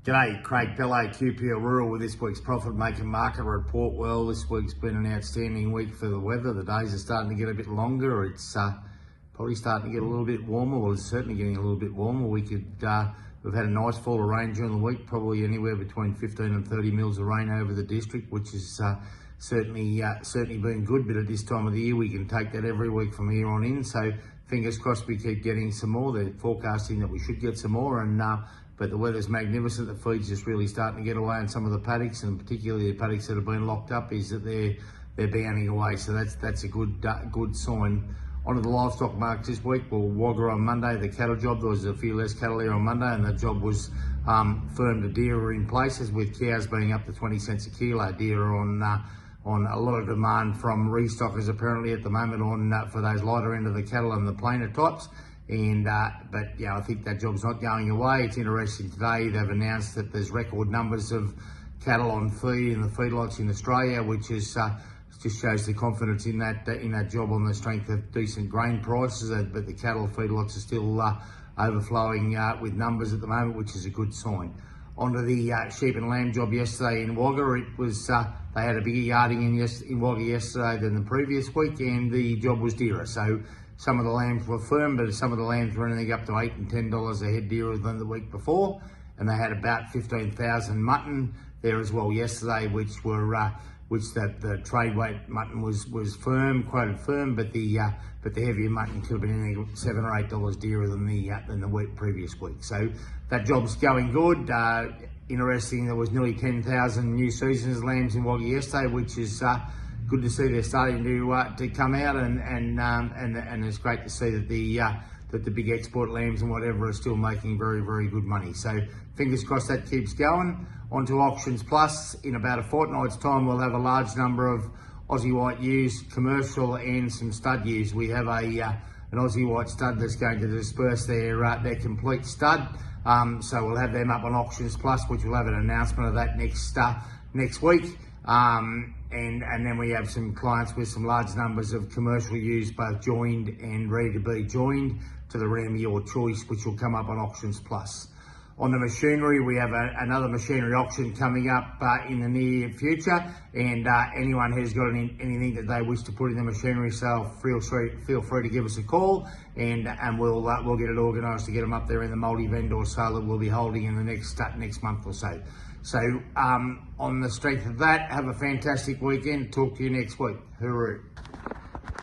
G'day, Craig Pellet, QPL Rural with this week's Profit Making Market Report. Well, this week's been an outstanding week for the weather. The days are starting to get a bit longer. It's probably starting to get a little bit warmer. Well, it's certainly getting a little bit warmer. We've had a nice fall of rain during the week, probably anywhere between 15 and 30 mils of rain over the district, which is certainly been good. But at this time of the year, we can take that every week from here on in. So fingers crossed we keep getting some more. They're forecasting that we should get some more, but the weather's magnificent. The feed's just really starting to get away in some of the paddocks, and particularly the paddocks that have been locked up, is that they're bounding away. So that's a good sign. Onto the livestock market this week. Well, Wagga on Monday, the cattle job, there was a few less cattle there on Monday, and the job was firm to dearer in places, with cows being up to 20 cents a kilo. Dearer on a lot of demand from restockers apparently at the moment for those lighter end of the cattle and the plainer types. But yeah, I think that job's not going away. It's interesting today, they've announced that there's record numbers of cattle on feed in the feedlots in Australia, which is just shows the confidence in that job on the strength of decent grain prices. But the cattle feedlots are still overflowing with numbers at the moment, which is a good sign. Onto the sheep and lamb job yesterday in Wagga. It was they had a bigger yarding in Wagga yesterday than the previous week, and the job was dearer. So some of the lambs were firm, but some of the lambs were anything up to $8 and $10 a head dearer than the week before. And they had about 15,000 mutton there as well yesterday, which the trade weight mutton was firm, quoted firm, but the heavier mutton could have been anything $7 or $8 dearer than the previous week. So that job's going good. Interesting, there was nearly 10,000 new seasons lambs in Wagga yesterday, which is good to see. They're starting to come out, and it's great to see that the big export lambs and whatever are still making very, very good money. So fingers crossed that keeps going. On to Auctions Plus. In about a fortnight's time, we'll have a large number of Aussie White ewes, commercial, and some stud ewes. We have an Aussie White stud that's going to disperse their complete stud. So we'll have them up on Auctions Plus, which will have an announcement of that next week. And then we have some clients with some large numbers of commercial ewes, both joined and ready to be joined to the ram of your choice, which will come up on Auctions Plus. On the machinery, we have another machinery auction coming up in the near future, and anyone who's got anything that they wish to put in the machinery sale, feel free to give us a call, and we'll get it organised to get them up there in the multi-vendor sale that we'll be holding in the next month or so. So on the strength of that, have a fantastic weekend. Talk to you next week. Hooroo.